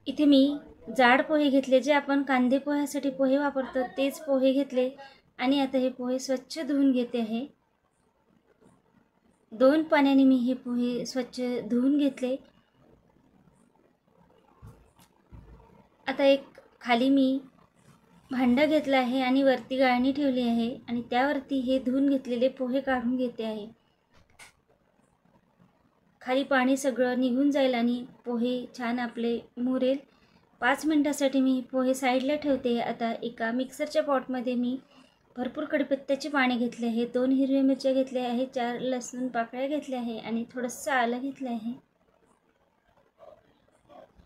इथे मी जाड पोहे घेतले, जे आपण कांदे पोह्यासाठी पोहे वापरतो तेच पोहे घेतले आणि आता हे पोहे स्वच्छ धुवून घेते आहे। 2 पाण्याने मी हे पोहे स्वच्छ धुवून घेतले। आता एक खाली मी भांडं घेतलं आहे आणि वरती गाळणी ठेवली आहे आणि त्यावरती हे धुवून घेतलेले पोहे काढून घेते आहे। खाली पाणी सगळं निघून जाईल आणि पोहे छान आपले मुरेल। 5 मिनिटासाठी मी पोहे साईडला ठेवते। आता एका मिक्सरच्या पॉटमध्ये मी भरपूर कढीपत्त्याचे पाणी घेतले आहे, 2 हिरव्या मिरच्या घेतल्या आहे, 4 लसूण पाकळ्या घेतल्या आहे आणि थोडंसं आलं घेतलं आहे।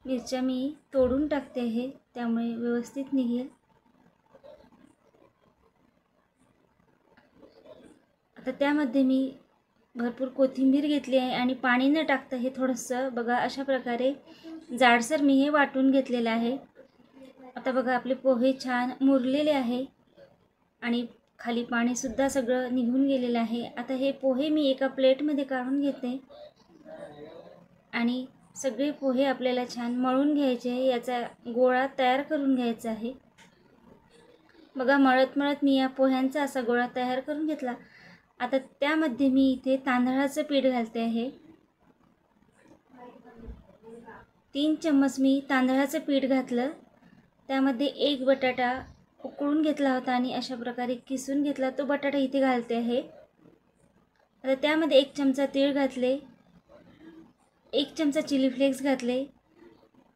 मिरच्या मी तोडून टाकते आहे, त्यामुळे व्यवस्थित निघेल। आता त्यामध्ये मी भरपूर कोथिंबीर घेतली आहे आणि पाणी न टाकता हे थोडंसं बघा अशा प्रकारे जाडसर मी हे वाटून घेतलेलं आहे। आता बघा आपले पोहे छान मुरलेले आहे आणि खाली पाणी सुद्धा सगळं निघून गेलेलं आहे। आता हे पोहे मी एका प्लेटमध्ये काढून घेते आणि सगळे पोहे आपल्याला छान मळून घ्यायचे आहे, याचा गोळा तयार करून घ्यायचा आहे। बघा मळत मळत मी या पोह्यांचा असा गोळा तयार करून घेतला। आता त्यामध्ये मी इथे तांदळाचं पीठ घालते आहे। 3 चम्मच मी तांदळाचं पीठ घातलं। त्यामध्ये 1 बटाटा उकळून घेतला होता आणि अशा प्रकारे किसून घेतला, तो बटाटा इथे घालते आहे। आता त्यामध्ये 1 चमचा तीळ घातले, 1 चमचा चिली फ्लेक्स घातले,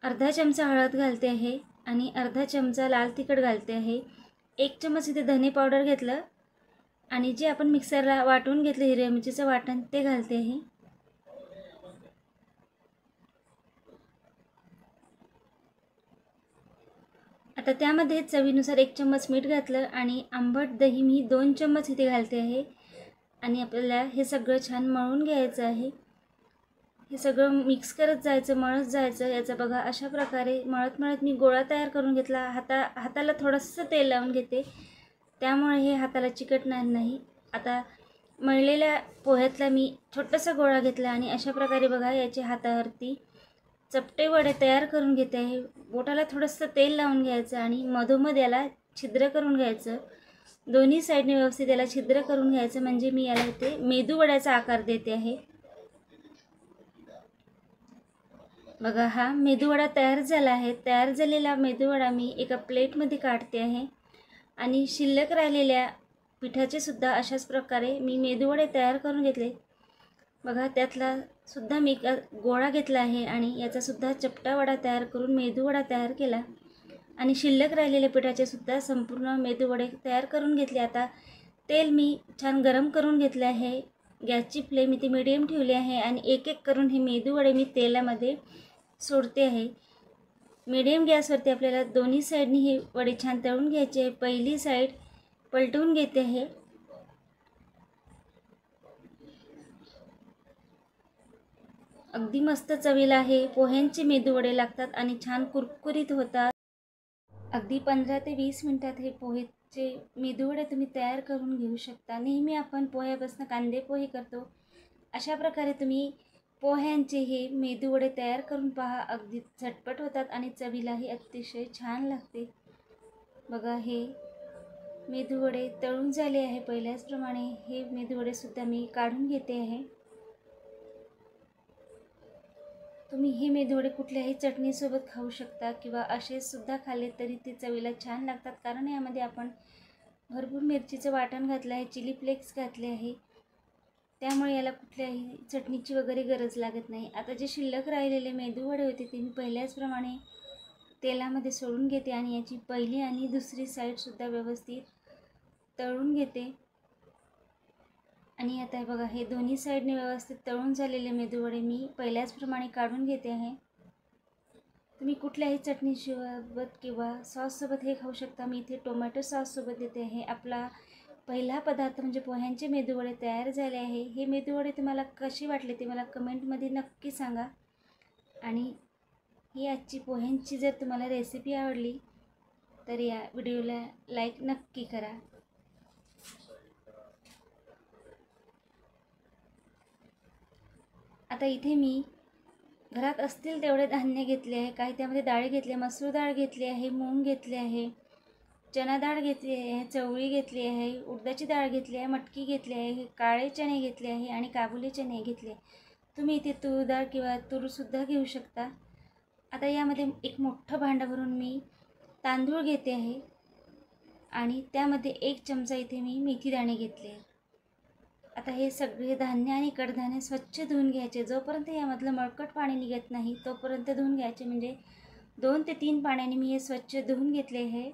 अर्धा चमचा हळद घालते आहे आणि अर्धा चमचा लाल तिखट घालते आहे। 1 चमच इथे धने पावडर घेतलं आणि जे आपण मिक्सरला वाटून घेतलं हिरव्या मिरचीचं वाटण ते घालते आहे। आता त्यामध्ये चवीनुसार 1 चम्मच मीठ घातलं आणि आंबट दही मी 2 चम्मच इथे घालते आहे आणि आपल्याला हे सगळं छान मळून घ्यायचं आहे। हे सगळं मिक्स करत जायचं, मळत जायचं। याचा बघा अशा प्रकारे मळत मळत मी गोळा तयार करून घेतला। हाताला थोडंसं तेल लावून घेते, त्यामुळे हे हाताला चिकटणार नाही। आता मळलेल्या पोह्यातला मी छोटासा गोळा घेतला आणि अशा प्रकारे बघा याच्या हातावरती चपटे वडे तयार करून घेते आहे। बोटाला थोडंसं तेल लावून घ्यायचं आणि मधोमध याला छिद्र करून घ्यायचं, दोन्ही साईडने व्यवस्थित याला छिद्र करून घ्यायचं, म्हणजे मी याला इथे मेदू वड्याचा आकार देते आहे। बघा हा मेदूवडा तयार झाला आहे। तयार झालेला मेदूवडा मी एका प्लेटमध्ये काढते आहे आणि शिल्लक राहिलेल्या पिठाचे सुद्धा अशाच प्रकारे मी मेदूवडे तयार करून घेतले। बघा त्यातला सुद्धा मी गोळा घेतला आहे आणि याचा सुद्धा चपटा वडा तयार करून मेदूवडा तयार केला आणि शिल्लक राहिलेल्या पिठाचे सुद्धा संपूर्ण मेदूवडे तयार करून घेतले। आता तेल मी छान गरम करून घेतले आहे, गॅसची फ्लेम इथे मीडियम ठेवली आहे आणि एक एक करून हे मेदूवडे मी तेलामध्ये सोडते आहे। मीडियम गॅसवरती आपल्याला दोन्ही साईडनी हे वडे छान तळून घ्यायचे आहे। पहिली साईड पलटवून घेते आहे। अगदी मस्त चवीला हे पोह्यांचे मेदूवडे लागतात आणि छान कुरकुरीत होतात। अगदी 15 ते 20 मिनिटात हे पोहेचे मेदूवडे तुम्ही तयार करून घेऊ शकता। नेहमी आपण पोह्यापासून कांदे पोहे करतो, अशा प्रकारे तुम्ही पोह्यांचे हे मेदूवडे तयार करून पहा, अगदी झटपट होतात आणि चवीलाही अतिशय छान लागते। बघा हे मेदूवडे तळून झाले आहे। पहिल्याचप्रमाणे हे मेदूवडे सुद्धा मी काढून घेते आहे। तुम्ही हे मेदूवडे कुठल्याही चटणीसोबत खाऊ शकता किंवा असे सुद्धा खाल्ले तरी ते चवीला छान लागतात, कारण यामध्ये आपण भरपूर मिरचीचं वाटण घातलं आहे, चिली फ्लेक्स घातले आहे, त्यामुळे याला कुठल्याही चटणीची वगैरे गरज लागत नाही। आता जे शिल्लक राहिलेले मेदूवडे होते ते मी पहिल्याचप्रमाणे तेलामध्ये सोडून घेते आणि याची पहिली आणि दुसरी साईडसुद्धा व्यवस्थित तळून घेते आणि आता बघा हे दोन्ही साईडने व्यवस्थित तळून झालेले मेदूवडे मी पहिल्याचप्रमाणे काढून घेते आहे। तुम्ही कुठल्याही चटणीसोबत किंवा सॉससोबत हे खाऊ शकता। मी इथे टोमॅटो सॉससोबत देते आहे। आपला पहिला पदार्थ म्हणजे पोह्यांचे मेदूवडे तयार झाले आहे। हे मेदूवडे तुम्हाला कसे वाटले ते मला कमेंटमध्ये नक्की सांगा आणि ही आजची पोह्यांची जर तुम्हाला रेसिपी आवडली तर या व्हिडिओला लाईक नक्की करा। आता इथे मी घरात असतील तेवढे धान्य घेतले आहे. काही त्यामध्ये डाळी घेतली, मसूर डाळ घेतली आहे, मूग घेतले आहे, चना डाळ घेतली आहे, चवळी घेतली आहे, उडदाची डाळ घेतली आहे, मटकी घेतली आहे, काळे चणे घेतले आहे आणि काबुली चणे घेतले. तुम्ही इथे तूर डाळ किंवा तूरसुद्धा घेऊ शकता. आता यामध्ये एक मोठं भांडं भरून मी तांदूळ घेते आहे आणि त्यामध्ये 1 चमचा इथे मी मेथी दाणे घेतले. आता हे सगळे धान्य आणि कडधान्य स्वच्छ धुवून घ्यायचे. जोपर्यंत यामधलं मळकट पाणी निघत नाही तोपर्यंत धुवून घ्यायचे. म्हणजे 2 ते 3 पाण्याने मी हे स्वच्छ धुवून घेतले आहे.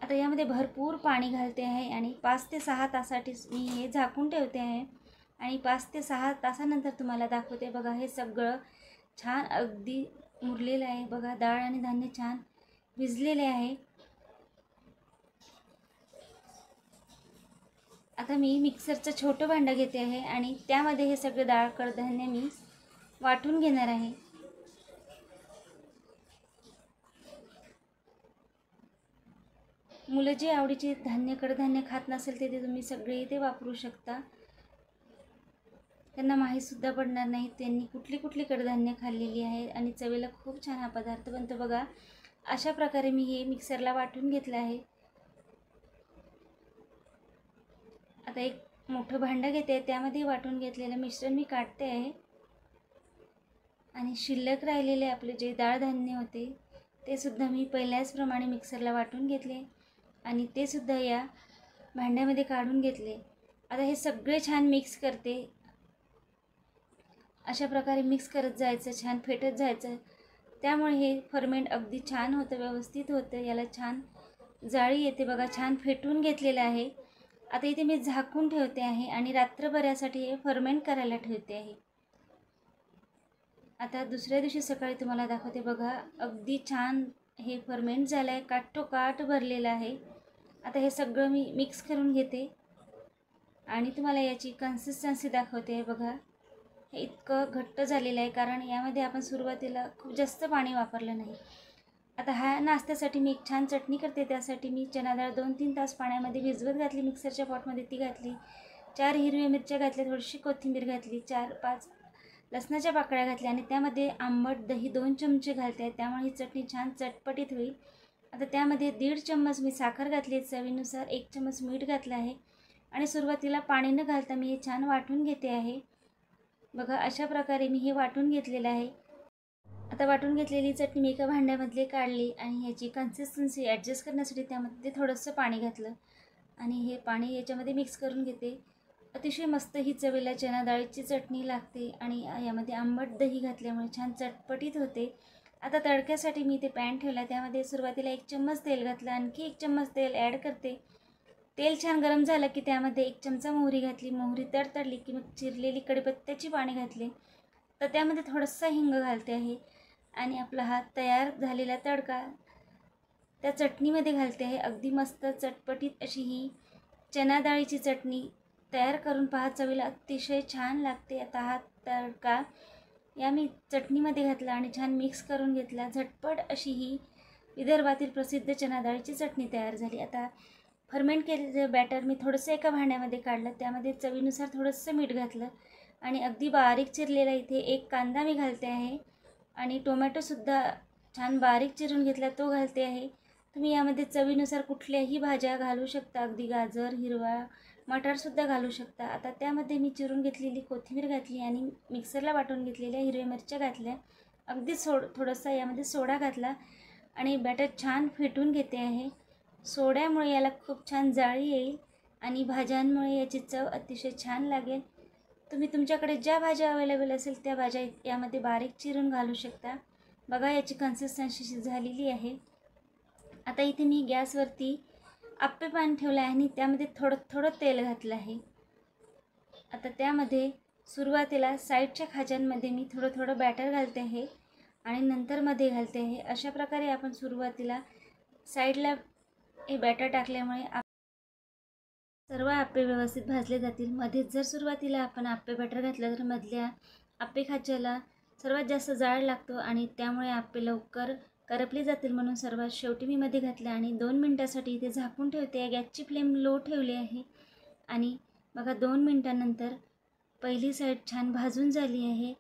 आता यामध्ये भरपूर पाणी घालते आहे आणि 5 ते 6 तासासाठी मी हे झाकून ठेवते आहे आणि 5 ते 6 तासानंतर तुम्हाला दाखवते. बघा हे सगळं छान अगदी मुरलेलं आहे. बघा डाळ आणि धान्य छान भिजलेले आहे. आता मी मिक्सरचं छोटं भांडं घेते आहे आणि त्यामध्ये हे सगळे डाळ कडधान्य मी वाटून घेणार आहे. मुलं जे आवडीचे धान्य कडधान्य खात नसेल ते तुम्ही सगळे इथे वापरू शकता. त्यांना माहीतसुद्धा पडणार नाही त्यांनी कुठली कुठली कडधान्य खाल्लेली आहे आणि चवीला खूप छान हा पदार्थ बनतो. बघा अशा प्रकारे मी हे मिक्सरला वाटून घेतलं आहे. आता एक मोठं भांडं घेते, त्यामध्ये वाटून घेतलेलं मिश्रण मी काढते आहे आणि शिल्लक राहिलेले आपले जे डाळ धान्य होते ते सुद्धा मी पहिल्याचप्रमाणे मिक्सरला वाटून घेतले आणि ते सुद्धा या भांड्यामध्ये काढून घेतले. आता हे सगळे छान मिक्स करते. अशा प्रकारे मिक्स करत जायचं, छान फेटत जायचं. त्यामुळे हे फर्मेंट अगदी छान होतं, व्यवस्थित होतं. याला छान जाळी येते. बघा छान फेटून घेतलेलं आहे. आता इथे मी झाकून ठेवते आहे आणि रात्रभरासाठी हे फर्मेंट करायला ठेवते आहे. आता दुसऱ्या दिवशी सकाळी तुम्हाला दाखवते. बघा अगदी छान हे फर्मेंट झालं आहे, काठोकाठ भरलेलं आहे. आता हे सगळं मी मिक्स करून घेते आणि तुम्हाला याची कन्सिस्टन्सी दाखवते. बघा हे इतकं घट्ट झालेलं आहे कारण यामध्ये आपण सुरुवातीला खूप जास्त पाणी वापरलं नाही. आता ह्या नाश्त्यासाठी मी एक छान चटणी करते. त्यासाठी मी चना डाळ 2-3 तास पाण्यामध्ये भिजवत घातली. मिक्सरच्या पॉटमध्ये ती घातली. 4 हिरव्या मिरच्या घातल्या, थोडीशी कोथिंबीर घातली, 4-5 लसणाच्या पाकळ्या घातल्या आणि त्यामध्ये आंबट दही 2 चमचे घालते. त्यामुळे ही चटणी छान चटपटीत होईल. आता त्यामध्ये 1.5 चम्मच मी साखर घातली, चवीनुसार 1 चम्मच मीठ घातलं आहे आणि सुरुवातीला पाणी न घालता मी हे छान वाटून घेते आहे. बघा अशा प्रकारे मी हे वाटून घेतलेलं आहे. आता वाटून घेतलेली चटणी मी एका भांड्यामधले काढली आणि ह्याची कन्सिस्टन्सी ॲडजस्ट करण्यासाठी त्यामध्ये थोडंसं पाणी घातलं आणि हे पाणी याच्यामध्ये मिक्स करून घेते. अतिशय मस्त ही चवीला चना डाळीची चटणी लागते आणि यामध्ये आंबट दही घातल्यामुळे छान चटपटीत होते. आता तडक्यासाठी मी ते पॅन ठेवला. त्यामध्ये सुरुवातीला 1 चम्मच तेल घातलं, आणखी 1 चम्मच तेल ॲड करते. तेल छान गरम झालं की त्यामध्ये 1 चमचा मोहरी घातली. मोहरी तडतडली की मग चिरलेली कढीपत्त्याची पाने घातली. तर त्यामध्ये थोडंसं हिंग घालते आहे आणि आपला हा तयार झालेला तडका त्या चटणीमध्ये घालते आहे. अगदी मस्त चटपटीत अशी ही चना डाळीची चटणी तयार करून पहा, चवीला अतिशय छान लागते. आता हा तडका या मी चटणीमध्ये घातला आणि छान मिक्स करून घेतला. झटपट अशी ही विदर्भातील प्रसिद्ध चना डाळीची चटणी तयार झाली. आता फर्मेंट केलेलं बॅटर मी थोडंसं एका भांड्यामध्ये काढलं. त्यामध्ये चवीनुसार थोडंसं मीठ घातलं आणि अगदी बारीक चिरलेला इथे 1 कांदा मी घालते आहे आणि टोमॅटोसुद्धा छान बारीक चिरून घेतला, तो घालते आहे. तुम्ही यामध्ये चवीनुसार कुठल्याही भाज्या घालू शकता. अगदी गाजर, हिरवा मटारसुद्धा घालू शकता. आता त्यामध्ये मी चिरून घेतलेली कोथिंबीर घातली आणि मिक्सरला वाटून घेतलेल्या हिरव्या मिरच्या घातल्या. अगदी थोडासा यामध्ये सोडा घातला आणि बॅटर छान फेटून घेते आहे. सोड्यामुळे याला खूप छान जाळी येईल आणि भाज्यांमुळे याची चव अतिशय छान लागेल. तुम्ही तुमच्याकडे ज्या भाज्या अवेलेबल असेल त्या भाज्या यामध्ये बारीक चिरून घालू शकता. बघा याची कन्सिस्टन्सी झालेली आहे. आता इथे मी गॅसवरती आप्पे पॅन ठेवलं आहे आणि त्यामध्ये थोडं थोडं तेल घातलं आहे. आता त्यामध्ये सुरुवातीला साईडच्या खाज्यांमध्ये मी थोडं थोडं बॅटर घालते आहे आणि नंतर मध्ये घालते आहे. अशा प्रकारे आपण सुरुवातीला साईडला हे बॅटर टाकल्यामुळे सर्व आप्पे व्यवस्थित भाजले जातील. मध्येच जर सुरुवातीला आपण आप्पे बॅटर घातलं तर मधल्या आप्पे खाच्याला सर्वात जास्त जाळ लागतो आणि त्यामुळे आप्पे लवकर करपले जातील. म्हणून सर्वात शेवटी मी मध्ये घातलं आणि 2 मिनटासाठी इथे झाकून ठेवते. गॅसची फ्लेम लो ठेवली आहे आणि बघा 2 मिनटानंतर पहिली साईड छान भाजून झाली आहे.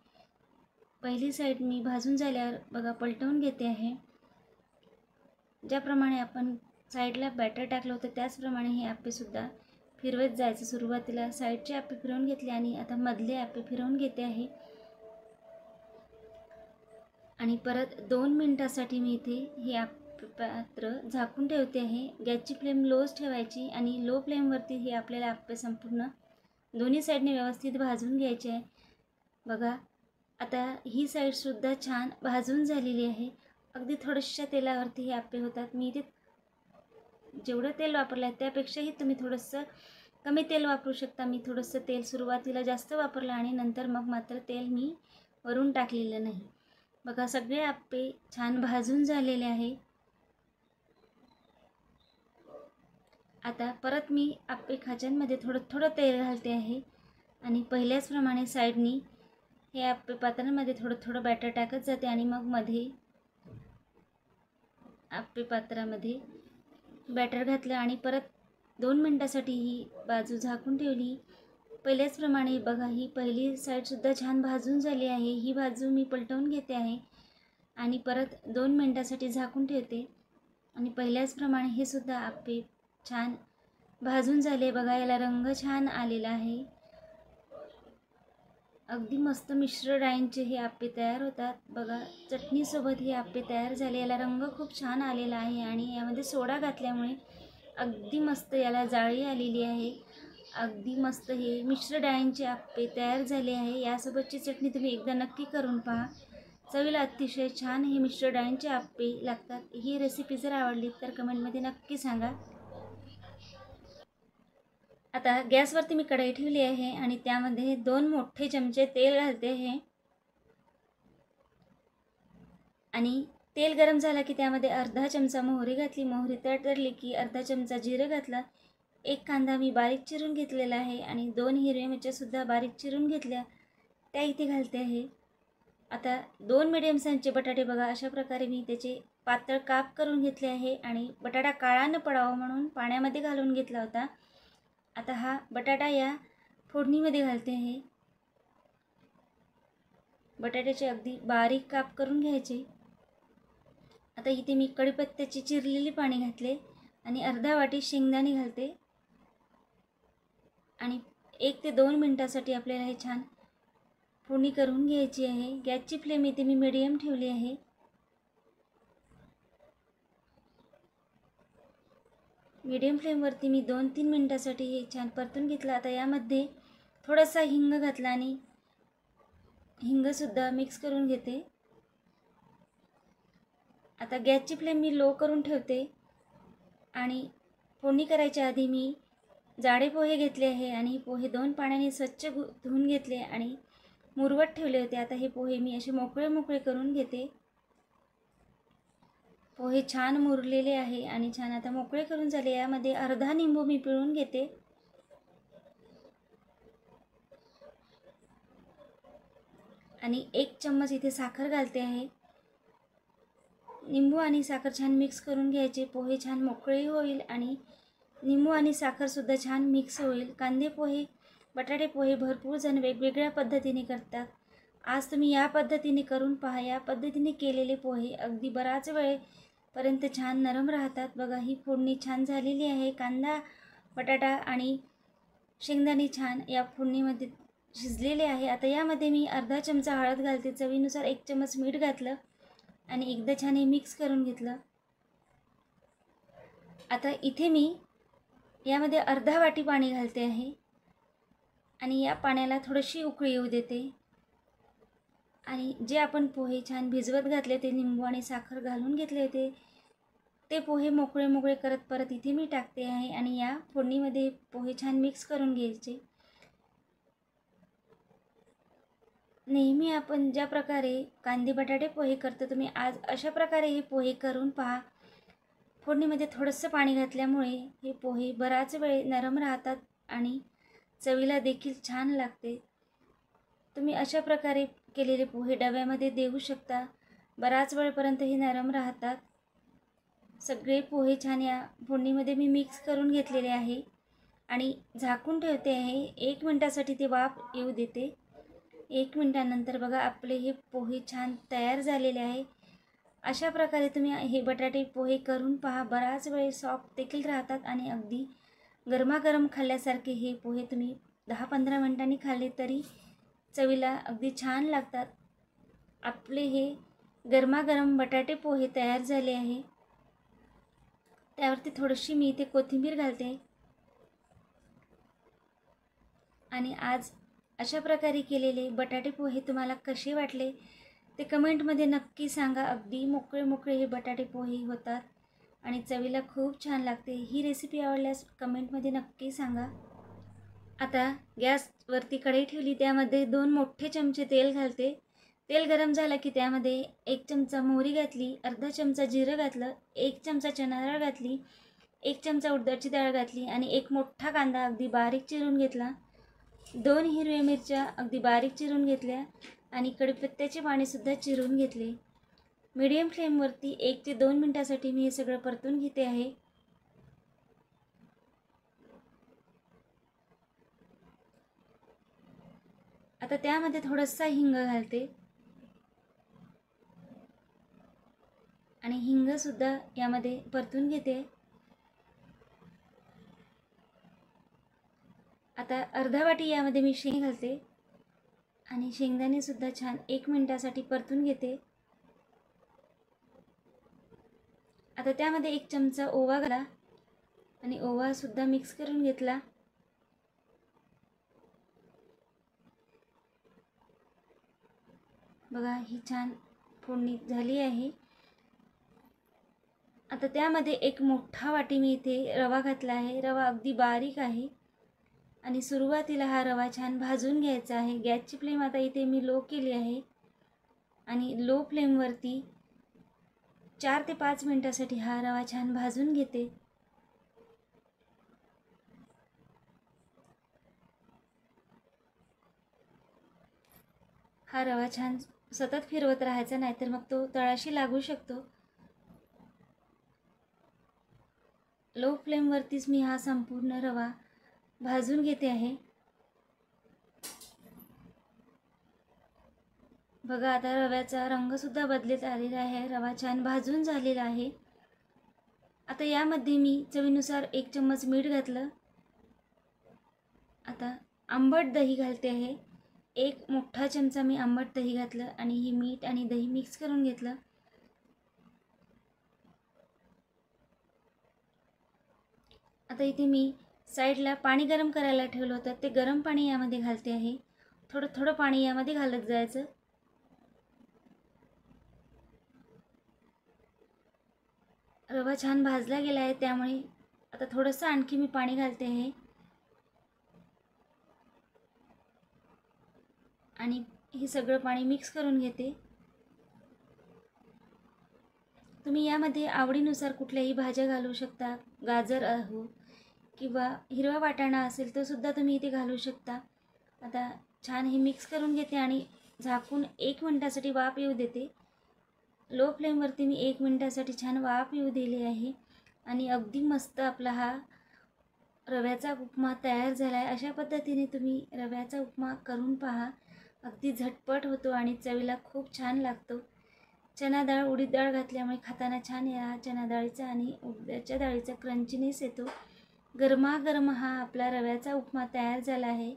पहिली साईड मी भाजून झाल्यावर बघा पलटवून घेते आहे. ज्याप्रमाणे आपण साईडला बॅटर टाकलं होतं त्याचप्रमाणे हे आप्पेसुद्धा फिरवत जायचं. सुरुवातीला साईडचे आप्पे फिरवून घेतले आणि आता मधले आप्पे फिरवून घेते आहे. आणि परत 2 मिनिटासाठी मी इथे हे पात्र झाकून ठेवते आहे. गॅसची फ्लेम लोच ठेवायची आणि लो फ्लेमवरती हे आपल्याला आप्पे संपूर्ण दोन्ही साईडने व्यवस्थित भाजून घ्यायचे आहे. बघा आता ही साईडसुद्धा छान भाजून झालेली आहे. अगदी थोड्याशा तेलावरती हे आप्पे होतात. मी इथे जेवढं तेल वापरलं आहे त्यापेक्षाही तुम्ही थोडंसं कमी तेल वापरू शकता. मी थोडंसं तेल सुरुवातीला जास्त वापरलं आणि नंतर मग मात्र तेल मी वरून टाकलेलं नाही. बघा सगळे आप्पे छान भाजून झालेले आहे. आता परत मी आप्पे खाच्यांमध्ये थोडं तेल घालते आहे आणि पहिल्याचप्रमाणे साईडनी हे आप्पे पात्रांमध्ये थोडं बॅटर टाकत जाते आणि मग मध्ये आप्पे पात्रामध्ये बॅटर घातलं आणि परत 2 मिनिटासाठी ही बाजू झाकून ठेवली. पहिल्याचप्रमाणे बघा ही पहिली साईडसुद्धा छान भाजून झाली आहे. ही बाजू मी पलटवून घेते आहे आणि परत 2 मिनिटासाठी झाकून ठेवते आणि पहिल्याचप्रमाणे हे सुद्धा आप्पे छान भाजून झाले. बघा याला रंग छान आलेला आहे. अगदी मस्त मिश्र डाळींचे हे आप्पे तयार होतात. बघा चटणीसोबत हे आप्पे तयार झाले. याला रंग खूप छान आलेला आहे आणि यामध्ये सोडा घातल्यामुळे अगदी मस्त याला जाळी आलेली आहे. अगदी मस्त हे मिश्र डाळींचे आप्पे तयार झाले आहे. यासोबतची चटणी तुम्ही एकदा नक्की करून पहा. चवीला अतिशय छान हे मिश्र डाळींचे आप्पे लागतात. ही रेसिपी जर आवडली तर कमेंटमध्ये नक्की सांगा. आता गॅसवरती मी कढई ठेवली आहे आणि त्यामध्ये 2 मोठे चमचे तेल घालते आहे आणि तेल गरम झाला की त्यामध्ये अर्धा चमचा मोहरी घातली. मोहरी तडतडली की अर्धा चमचा जिरं घातला. 1 कांदा मी बारीक चिरून घेतलेला आहे आणि 2 हिरव्या मिरच्यासुद्धा बारीक चिरून घेतल्या त्या इथे घालते आहे. आता 2 मिडियम साईजचे बटाटे बघा अशा प्रकारे मी त्याचे पातळ काप करून घेतले आहे आणि बटाटा काळा न पडावा म्हणून पाण्यामध्ये घालून घेतला होता. आता हा बटाटा या फोडणीमध्ये घालते आहे. बटाट्याचे अगदी बारीक काप करून घ्यायचे. आता इथे मी कढीपत्त्याची चिरलेली पाने घातले आणि अर्धा वाटी शेंगदाणे घालते आणि 1 ते 2 मिनिटासाठी आपल्याला हे छान फोडणी करून घ्यायची आहे. गॅसची फ्लेम इथे मी मीडियम ठेवली आहे. मीडियम फ्लेमवरती मी 2-3 मिनिटासाठी हे छान परतून घेतलं. आता यामध्ये थोडासा हिंग घातला आणि हिंगसुद्धा मिक्स करून घेते. आता गॅसची फ्लेम मी लो करून ठेवते आणि फोडणी करायच्या आधी मी जाडे पोहे घेतले आहे आणि पोहे 2 पाण्याने स्वच्छ धुवून घेतले आणि मुरवत ठेवले होते. आता हे पोहे मी असे मोकळे करून घेते. पोहे छान मुरलेले आहे आणि छान आता मोकळे करून झाले. यामध्ये अर्धा लिंबू मी पिळून घेते आणि 1 चम्मच इथे साखर घालते आहे. लिंबू आणि साखर छान मिक्स करून घ्यायचे. पोहे छान मोकळे होईल आणि लिंबू आणि साखरसुद्धा छान मिक्स होईल. कांदे पोहे बटाटे पोहे भरपूर जण वेगवेगळ्या पद्धतीने करतात. आज तुम्ही या पद्धतीने करून पहा. या पद्धतीने केलेले पोहे अगदी बराच वेळेपर्यंत छान नरम राहतात. बघा ही फोडणी छान झालेली आहे. कांदा बटाटा आणि शेंगदाणे छान या फोडणीमध्ये शिजलेले आहे. आता यामध्ये मी अर्धा चमचा हळद घालते. चवीनुसार 1 चम्मच मीठ घातलं आणि एकदा छान हे मिक्स करून घेतलं. आता इथे मी यामध्ये अर्धा वाटी पाणी घालते आहे आणि या पाण्याला थोडीशी उकळी येऊ देते आणि जे आपण पोहे छान भिजवत घातले ते लिंबू आणि साखर घालून घेतले होते ते पोहे मोकळे करत परत इथे मी टाकते आहे आणि या फोडणीमध्ये पोहे छान मिक्स करून घ्यायचे. नेहमी आपण ज्या प्रकारे कांदे बटाटे पोहे करतो तुम्ही आज अशा प्रकारे हे पोहे करून पहा. फोडणीमध्ये थोडंसं पाणी घातल्यामुळे हे पोहे बराच वेळ नरम राहतात आणि चवीला देखील छान लागते. तुम्ही अशा प्रकारे केलेले पोहे डब्यामध्ये देऊ शकता. बराच वेळपर्यंत हे नरम राहतात. सगळे पोहे छान या फोडणीमध्ये मी मिक्स करून घेतलेले आहे आणि झाकून ठेवते आहे. 1 मिनटासाठी ते वाफ येऊ देते. 1 मिनटानंतर बघा आपले हे पोहे छान तयार झालेले आहे. अशा प्रकारे तुम्ही हे बटाटे पोहे करून पहा. बराच वेळ सॉफ्ट देखील राहतात आणि अगदी गरमागरम खाल्ल्यासारखे हे पोहे तुम्ही 10-15 मिनिटांनी खाल्ले तरी चवीला अगदी छान लागतात. आपले हे गरमागरम बटाटे पोहे तयार झाले आहे. त्यावरती थोडीशी मी इथे कोथिंबीर घालते. आणि आज अशा प्रकारे केलेले बटाटे पोहे तुम्हाला कसे वाटले ते कमेंटमध्ये नक्की सांगा. अगदी मोकळे मोकळे हे बटाटे पोहे होतात आणि चवीला खूप छान लागते. ही रेसिपी आवडल्यास कमेंटमध्ये नक्की सांगा. आता गॅसवरती कढई ठेवली, त्यामध्ये 2 मोठे चमचे तेल घालते. तेल गरम झालं की त्यामध्ये 1 चमचा मोहरी घातली, अर्धा चमचा जिरं घातलं, 1 चमचा चणा डाळ घातली, 1 चमचा उडदाची डाळ घातली आणि 1 मोठा कांदा अगदी बारीक चिरून घेतला. 2 हिरव्या मिरच्या अगदी बारीक चिरून घेतल्या आणि कढीपत्त्याचे पानेसुद्धा चिरून घेतले. मीडियम फ्लेमवरती 1 ते 2 मिनटासाठी मी हे सगळं परतून घेते आहे. आता त्यामध्ये थोडासा हिंग घालते आणि हिंगसुद्धा यामध्ये परतून घेते. आता अर्धा वाटी यामध्ये मी शेंग घालते आणि शेंगदाणेसुद्धा छान 1 मिनटासाठी परतून घेते. आता त्यामध्ये 1 चमचा ओवा घाला आणि ओवासुद्धा मिक्स करून घेतला. बघा ही छान फोडणी झाली आहे. आता त्यामध्ये 1 मोठा वाटी मी इथे रवा घातला आहे. रवा अगदी बारीक आहे आणि सुरुवातीला हा रवा छान भाजून घ्यायचा आहे. गॅसची फ्लेम आता इथे मी लो केली आहे आणि लो फ्लेमवरती 4 ते 5 मिनटासाठी हा रवा छान भाजून घेते. हा रवा छान सतत फिरवत राहायचा, नाहीतर मग तो तळाशी लागू शकतो. लो फ्लेमवरतीच मी हा संपूर्ण रवा भाजून घेते आहे. बघा आता रव्याचा रंगसुद्धा बदलत आलेला आहे. रवा छान भाजून झालेला आहे. आता यामध्ये मी चवीनुसार 1 चम्मच मीठ घातलं. आता आंबट दही घालते आहे. 1 मोठा चमचा मी आंबट दही घातलं आणि हे मीठ आणि दही मिक्स करून घेतलं. आता इथे मी साईडला पाणी गरम करायला ठेवलं होतं, ते गरम पाणी यामध्ये घालते आहे. थोडं थोडं पाणी यामध्ये घालत जायचं. रवा छान भाजला गेला आहे, त्यामुळे आता थोडंसं आणखी मी पाणी घालते आहे आणि हे सगळं पाणी मिक्स करून घेते. तुम्ही यामध्ये आवडीनुसार कुठल्याही भाज्या घालू शकता. गाजर हो किंवा हिरवा वाटाणा असेल तो सुद्धा तुम्ही इथे घालू शकता. आता छान हे मिक्स करून घेते आणि झाकून 1 मिनटासाठी वाफ येऊ देते. लो फ्लेमवरती मी 1 मिनटासाठी छान वाफ येऊ दिली आहे आणि अगदी मस्त आपला हा रव्याचा उपमा तयार झाला आहे. अशा पद्धतीने तुम्ही रव्याचा उपमा करून पहा. अगदी झटपट होतो आणि चवीला खूप छान लागतो. चणा डाळ उडीद डाळ घातल्यामुळे खाताना छान या चणा डाळीचा आणि उडदाच्या डाळीचा क्रंचीनेस येतो. गरमागरम हा आपला रव्याचा उपमा तयार झाला आहे.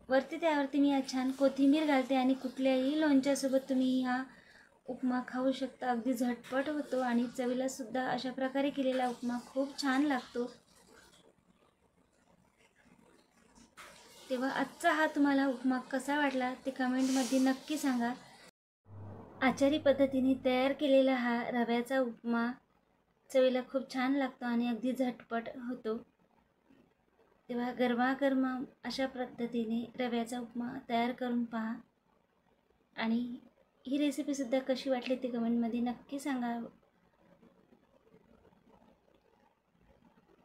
वरती त्यावरती मी छान कोथिंबीर घालते आणि कुठल्याही लोणच्यासोबत तुम्ही हा उपमा खाऊ शकता. अगदी झटपट होतो आणि चवीला सुद्धा अशा प्रकारे केलेला उपमा खूप छान लागतो. तेव्हा आजचा हा तुम्हाला उपमा कसा वाटला ते कमेंटमध्ये नक्की सांगा. आचारी पद्धतीने तयार केलेला हा रव्याचा उपमा चवीला खूप छान लागतो आणि अगदी झटपट होतो. तेव्हा गरमागरम अशा पद्धतीने रव्याचा उपमा तयार करून पहा आणि ही रेसिपीसुद्धा कशी वाटली ते कमेंटमध्ये नक्की सांगा.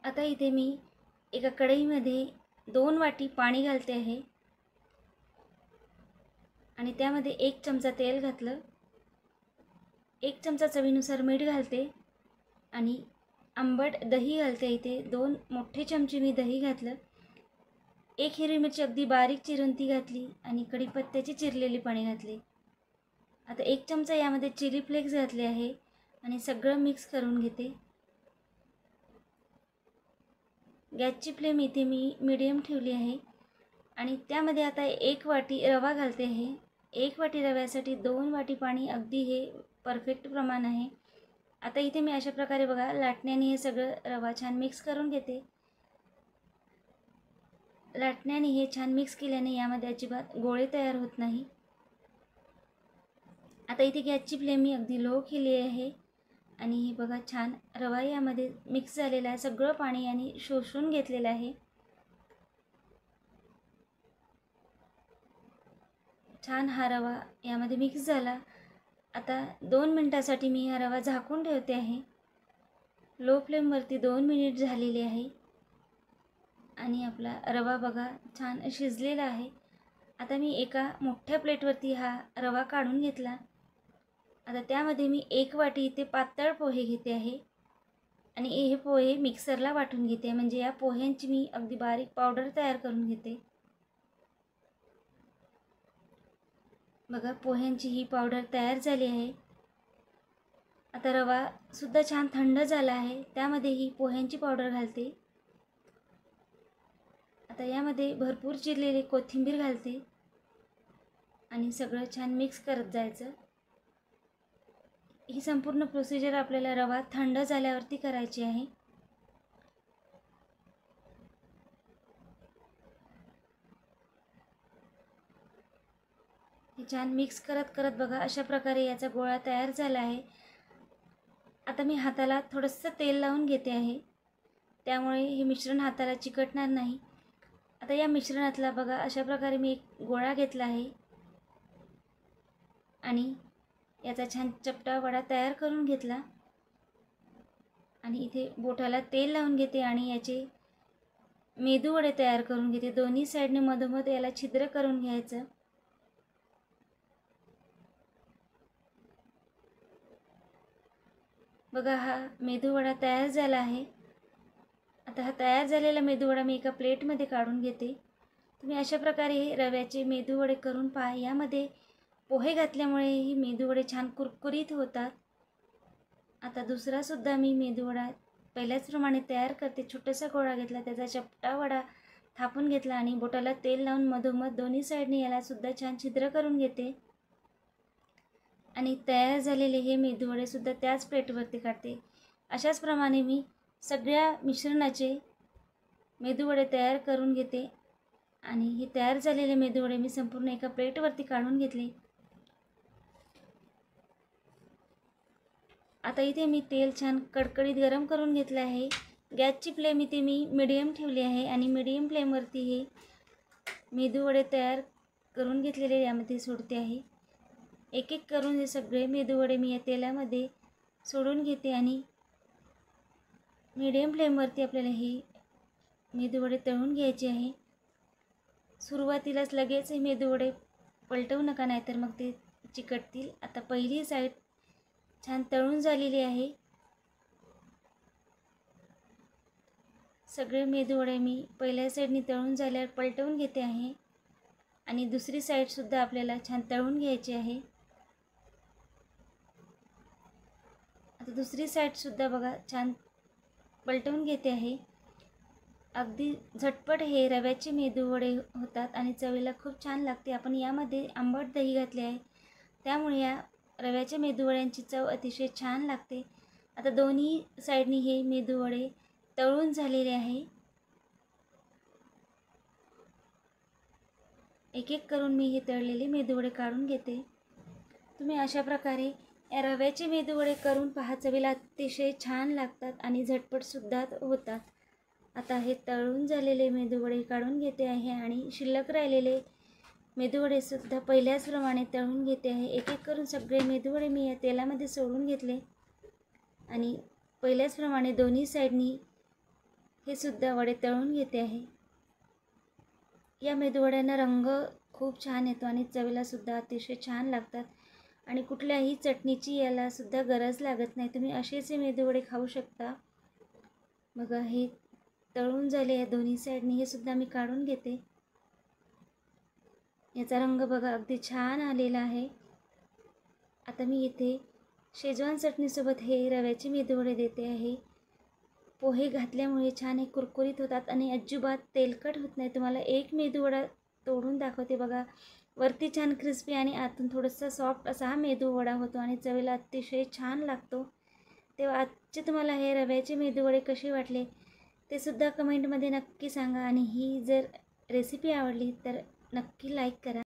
आता इथे मी एका कढईमध्ये 2 वाटी पाणी घालते आहे आणि त्यामध्ये 1 चमचा तेल घातलं. 1 चमचा चवीनुसार मीठ घालते आणि आंबट दही घालते. इथे 2 मोठे चमचे मी दही घातलं. 1 हिरवी मिरची अगदी बारीक चिरून ती घातली आणि कढीपत्त्याची चिरलेली पाने घातली. आता 1 चमचा यामध्ये चिली फ्लेक्स घातले आहे आणि सगळं मिक्स करून घेते. गॅसची फ्लेम इथे मी मीडियम ठेवली आहे आणि त्यामध्ये आता 1 वाटी रवा घालते आहे. 1 वाटी रव्यासाठी 2 वाटी पाणी अगदी हे परफेक्ट प्रमाण आहे. आता इथे मी अशा प्रकारे बघा लाटण्याने हे सगळं रवा छान मिक्स करून घेते. लाटण्याने हे छान मिक्स केल्याने यामध्ये अजिबात गोळे तयार होत नाही. आता इथे गॅसची फ्लेम मी अगदी लो केली आहे आणि हे बघा छान रवा यामध्ये मिक्स झालेला आहे. सगळं पाणी याने शोषून घेतलेलं आहे. छान हा रवा यामध्ये मिक्स झाला. आता 2 मिनिटासाठी मी हा रवा झाकून ठेवते आहे. लो फ्लेमवरती 2 मिनिट झालेले आहे आणि आपला रवा बघा छान शिजलेला आहे. आता मी एका मोठ्या प्लेटवरती हा रवा काढून घेतला. आता त्यामध्ये मी 1 वाटी इथे पातळ पोहे घेते आहे आणि हे पोहे मिक्सरला वाटून घेते. म्हणजे या पोह्यांची मी अगदी बारीक पावडर तयार करून घेते. बघा पोह्यांची ही पावडर तयार झाली आहे. आता रवा सुद्धा छान थंड झाला आहे. त्यामध्ये ही पोह्यांची पावडर घालते. आता यामध्ये भरपूर चिरलेली कोथिंबीर घालते आणि सगळं छान मिक्स करत जायचं. ही संपूर्ण प्रोसिजर आपल्याला रवा थंड झाल्यावरती करायची आहे. हे छान मिक्स करत करत बघा अशा प्रकारे याचा गोळा तयार झाला आहे. आता मी हाताला थोडंसं तेल लावून घेते आहे. त्यामुळे हे मिश्रण हाताला चिकटणार नाही. आता या मिश्रणातला बघा अशा प्रकारे मी एक गोळा घेतला आहे आणि याचा छान चपटा वडा तयार करून घेतला आणि इथे बोटाला तेल लावून घेते आणि याचे मेदू वडे तयार करून घेते. दोन्ही साईडने मधोमध याला छिद्र करून घ्यायचं. बघा हा मेदूवडा तयार झाला आहे. आता हा तयार झालेला मेदूवडा मी एका प्लेटमध्ये काढून घेते. तुम्ही अशा प्रकारे रव्याचे मेदूवडे करून पहा. यामध्ये पोहे घातल्यामुळे ही मेदूवडे छान कुरकुरीत होतात. आता दुसरासुद्धा मी मेदूवडा पहिल्याचप्रमाणे तयार करते. छोटासा गोळा घेतला, त्याचा चपटा वडा थापून घेतला आणि बोटाला तेल लावून मधोमध दोन्ही साईडने यालासुद्धा छान छिद्र करून घेते आणि तयार झालेले हे मेदूवडेसुद्धा त्याच प्लेटवरती काढते. अशाच प्रमाणे मी सगळ्या मिश्रणाचे मेदूवडे तयार करून घेते आणि हे तयार झालेले मेदूवडे मी संपूर्ण एका प्लेटवरती काढून घेतले. आता इथे मी तेल छान कडकडीत गरम करून घेतले आहे. गॅसची फ्लेम इथे मी मीडियम ठेवली आहे आणि मीडियम फ्लेमवरती हे मेदूवडे तयार करून घेतलेले यामध्ये सोडते आहे. एक एक करून हे सगळे मेदूवडे मी या तेलामध्ये सोडून घेते आणि मीडियम फ्लेमवरती आपल्याला हे मेदूवडे तळून घ्यायचे आहे. सुरुवातीलाच लगेच हे मेदूवडे पलटवू नका, नाहीतर मग ते चिकटतील. आता पहिली साईड छान तळून झालेली आहे. सगळे मेदूवडे मी पहिल्या साईडनी तळून झाल्यावर पलटवून घेते आहे आणि दुसरी साईडसुद्धा आपल्याला छान तळून घ्यायची आहे. आता दुसरी साईडसुद्धा बघा छान पलटवून घेते आहे. अगदी झटपट हे रव्याचे मेदूवडे होतात आणि चवीला खूप छान लागते. आपण यामध्ये आंबट दही घातले आहे, त्यामुळे या रव्याच्या मेदूवड्यांची चव अतिशय छान लागते. आता दोन्ही साईडनी हे मेदूवडे तळून झालेले आहे. एक एक करून मी हे तळलेले मेदूवडे काढून घेते. तुम्ही अशा प्रकारे या रव्याचे मेदूवडे करून पहा, चवीला अतिशय छान लागतात आणि झटपटसुद्धा होतात. आता हे तळून झालेले मेदूवडे काढून घेते आहे आणि शिल्लक राहिलेले मेदूवडेसुद्धा पहिल्याचप्रमाणे तळून घेते आहे. एक एक करून सगळे मेदूवडे मी या तेलामध्ये सोडून घेतले आणि पहिल्याचप्रमाणे दोन्ही साईडनी हे सुद्धा वडे तळून घेते आहे. या मेदूवड्यांना रंग खूप छान येतो आणि चवीलासुद्धा अतिशय छान लागतात आणि कुठल्याही चटणीची यालासुद्धा गरज लागत नाही. तुम्ही असेच मेदूवडे खाऊ शकता. बघा हे तळून झाले आहे दोन्ही साईडनी, हे सुद्धा मी काढून घेते. याचा रंग बघा अगदी छान आलेला आहे. आता मी इथे शेजवान चटणीसोबत हे रव्याचे मेदूवडे देते आहे. पोहे घातल्यामुळे छान हे कुरकुरीत होतात आणि अजिबात तेलकट होत नाही. तुम्हाला एक मेदूवडा तोडून दाखवते बघा. वरती छान क्रिस्पी आणि आतून थोडंसं सॉफ्ट असा हा मेदूवडा होतो आणि चवीला अतिशय छान लागतो. तेव्हा आजचे तुम्हाला हे रव्याचे मेदूवडे कसे वाटले ते सुद्धा कमेंटमध्ये नक्की सांगा. आणि ही जर रेसिपी आवडली तर नक्की लाईक करा.